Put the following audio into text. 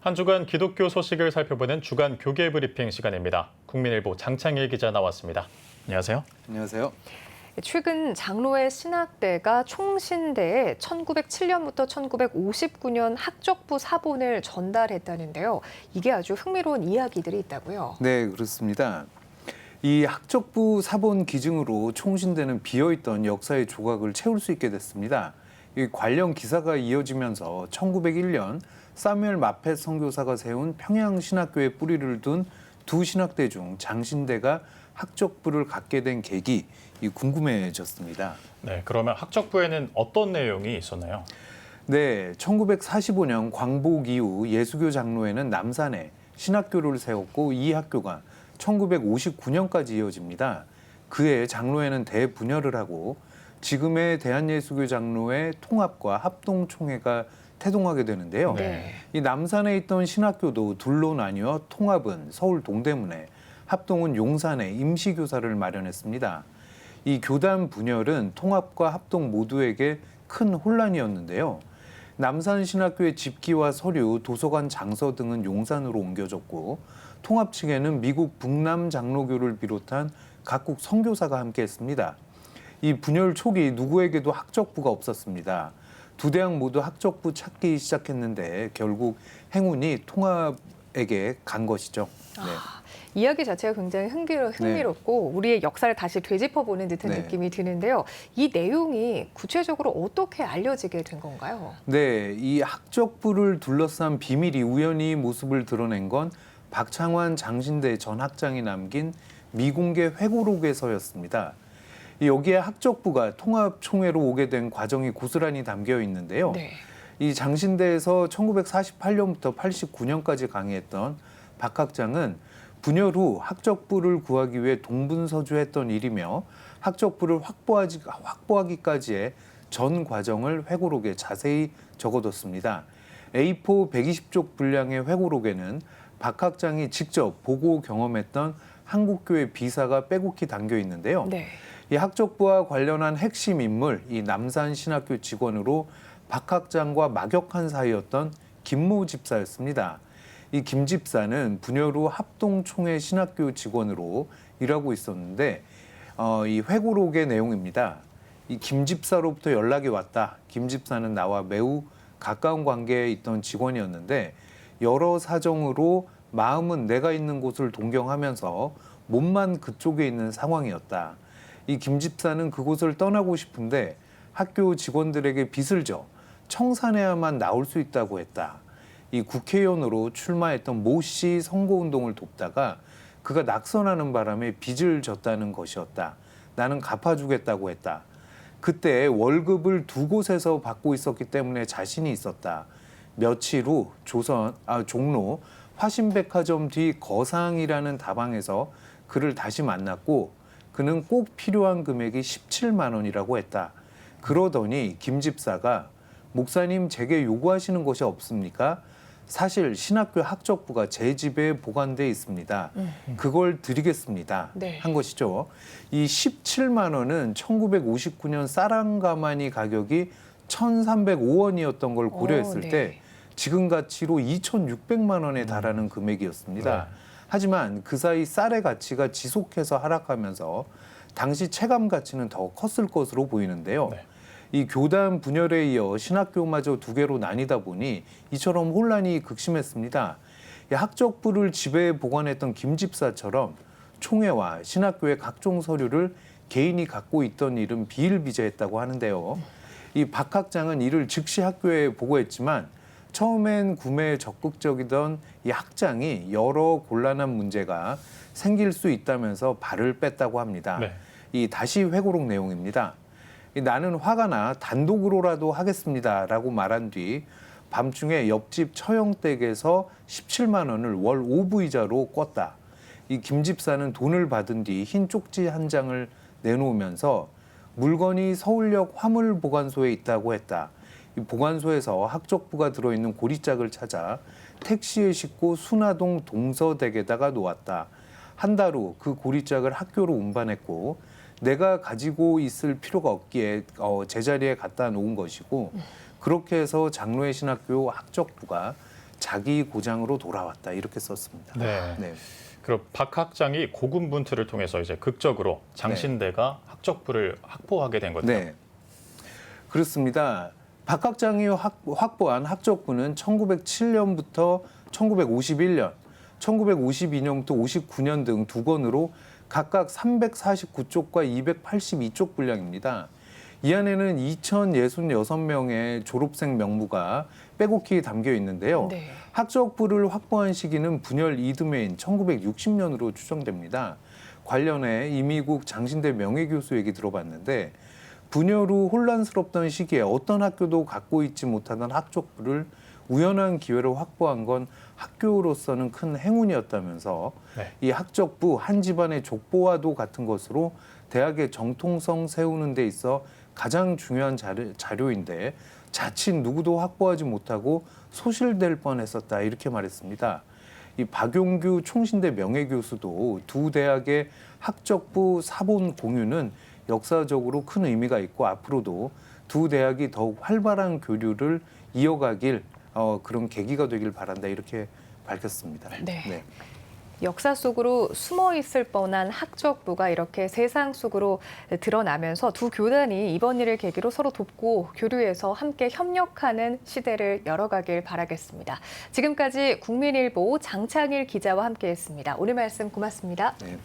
한 주간 기독교 소식을 살펴보는 주간 교계 브리핑 시간입니다. 국민일보 장창일 기자 나왔습니다. 안녕하세요. 안녕하세요. 최근 장로의 신학대가 총신대에 1907년부터 1959년 학적부 사본을 전달했다는데요. 이게 아주 흥미로운 이야기들이 있다고요. 네, 그렇습니다. 이 학적부 사본 기증으로 총신대는 비어있던 역사의 조각을 채울 수 있게 됐습니다. 이 관련 기사가 이어지면서 1901년 사무엘 마펫 선교사가 세운 평양신학교에 뿌리를 둔 두 신학대 중 장신대가 학적부를 갖게 된 계기, 궁금해졌습니다. 네, 그러면 학적부에는 어떤 내용이 있었나요? 네, 1945년 광복 이후 예수교 장로회는 남산에 신학교를 세웠고 이 학교가 1959년까지 이어집니다. 그해 장로회는 대분열을 하고 지금의 대한예수교 장로회 통합과 합동총회가 태동하게 되는데요. 네. 이 남산에 있던 신학교도 둘로 나뉘어 통합은 서울 동대문에, 합동은 용산에 임시교사를 마련했습니다. 이 교단 분열은 통합과 합동 모두에게 큰 혼란이었는데요. 남산 신학교의 집기와 서류, 도서관 장서 등은 용산으로 옮겨졌고 통합 측에는 미국 북남 장로교를 비롯한 각국 선교사가 함께했습니다. 이 분열 초기 누구에게도 학적부가 없었습니다. 두 대학 모두 학적부 찾기 시작했는데 결국 행운이 통합에게 간 것이죠. 네. 이야기 자체가 굉장히 흥미롭고 우리의 역사를 다시 되짚어보는 듯한 네. 느낌이 드는데요. 이 내용이 구체적으로 어떻게 알려지게 된 건가요? 네, 이 학적부를 둘러싼 비밀이 우연히 모습을 드러낸 건 박창환 장신대 전 학장이 남긴 미공개 회고록에서였습니다. 여기에 학적부가 통합총회로 오게 된 과정이 고스란히 담겨 있는데요. 네. 이 장신대에서 1948년부터 89년까지 강의했던 박 학장은 분열 후 학적부를 구하기 위해 동분서주했던 일이며 학적부를 확보하기까지의 전 과정을 회고록에 자세히 적어뒀습니다. A4 120쪽 분량의 회고록에는 박 학장이 직접 보고 경험했던 한국교회 비사가 빼곡히 담겨 있는데요. 네. 이 학적부와 관련한 핵심 인물, 이 남산 신학교 직원으로 박 학장과 막역한 사이였던 김모 집사였습니다. 이 김 집사는 분열 후 합동총회 신학교 직원으로 일하고 있었는데 이 회고록의 내용입니다. 이 김 집사로부터 연락이 왔다. 김 집사는 나와 매우 가까운 관계에 있던 직원이었는데 여러 사정으로 마음은 내가 있는 곳을 동경하면서 몸만 그쪽에 있는 상황이었다. 이 김 집사는 그곳을 떠나고 싶은데 학교 직원들에게 빚을 져 청산해야만 나올 수 있다고 했다. 이 국회의원으로 출마했던 모 씨 선거운동을 돕다가 그가 낙선하는 바람에 빚을 졌다는 것이었다. 나는 갚아주겠다고 했다. 그때 월급을 두 곳에서 받고 있었기 때문에 자신이 있었다. 며칠 후 종로 화신백화점 뒤 거상이라는 다방에서 그를 다시 만났고 그는 꼭 필요한 금액이 17만 원이라고 했다. 그러더니 김 집사가 목사님 제게 요구하시는 것이 없습니까? 사실 신학교 학적부가 제 집에 보관돼 있습니다. 그걸 드리겠습니다. 네. 한 것이죠. 이 17만 원은 1959년 쌀한가마니 가격이 1,305원이었던 걸 고려했을 네. 때 지금 가치로 2,600만 원에 달하는 금액이었습니다. 네. 하지만 그 사이 쌀의 가치가 지속해서 하락하면서 당시 체감 가치는 더 컸을 것으로 보이는데요. 네. 이 교단 분열에 이어 신학교마저 두 개로 나뉘다 보니 이처럼 혼란이 극심했습니다. 이 학적부를 집에 보관했던 김 집사처럼 총회와 신학교의 각종 서류를 개인이 갖고 있던 일은 비일비재했다고 하는데요. 이 박 학장은 이를 즉시 학교에 보고했지만 처음엔 구매에 적극적이던 이 학장이 여러 곤란한 문제가 생길 수 있다면서 발을 뺐다고 합니다. 네. 이 다시 회고록 내용입니다. 나는 화가 나 단독으로라도 하겠습니다라고 말한 뒤 밤중에 옆집 처형댁에서 17만 원을 월 5부이자로 꿨다. 이 김 집사는 돈을 받은 뒤 흰 쪽지 한 장을 내놓으면서 물건이 서울역 화물보관소에 있다고 했다. 이 보관소에서 학적부가 들어있는 고리짝을 찾아 택시에 싣고 순화동 동서댁에다가 놓았다. 한 달 후 그 고리짝을 학교로 운반했고 내가 가지고 있을 필요가 없기에 제자리에 갖다 놓은 것이고 그렇게 해서 장로의 신학교 학적부가 자기 고장으로 돌아왔다 이렇게 썼습니다. 네. 네. 그리고 박 학장이 고군분투를 통해서 이제 극적으로 장신대가 학적부를 확보하게 된 거죠. 네. 그렇습니다. 박 학장이 확보한 학적부는 1907년부터 1951년, 1952년부터 59년 등 두 권으로 각각 349쪽과 282쪽 분량입니다. 이 안에는 2,066명의 졸업생 명부가 빼곡히 담겨 있는데요. 네. 학적부를 확보한 시기는 분열 이듬해인 1960년으로 추정됩니다. 관련해 이미국 장신대 명예교수 얘기 들어봤는데 분열 후 혼란스럽던 시기에 어떤 학교도 갖고 있지 못하던 학적부를 우연한 기회로 확보한 건 학교로서는 큰 행운이었다면서 네. 이 학적부 한 집안의 족보와도 같은 것으로 대학의 정통성 세우는 데 있어 가장 중요한 자료인데 자칫 누구도 확보하지 못하고 소실될 뻔했었다 이렇게 말했습니다. 이 박용규 총신대 명예교수도 두 대학의 학적부 사본 공유는 역사적으로 큰 의미가 있고 앞으로도 두 대학이 더욱 활발한 교류를 이어가길 그런 계기가 되길 바란다 이렇게 밝혔습니다. 네. 역사 속으로 숨어 있을 뻔한 학적부가 이렇게 세상 속으로 드러나면서 두 교단이 이번 일을 계기로 서로 돕고 교류해서 함께 협력하는 시대를 열어가길 바라겠습니다. 지금까지 국민일보 장창일 기자와 함께했습니다. 오늘 말씀 고맙습니다. 네.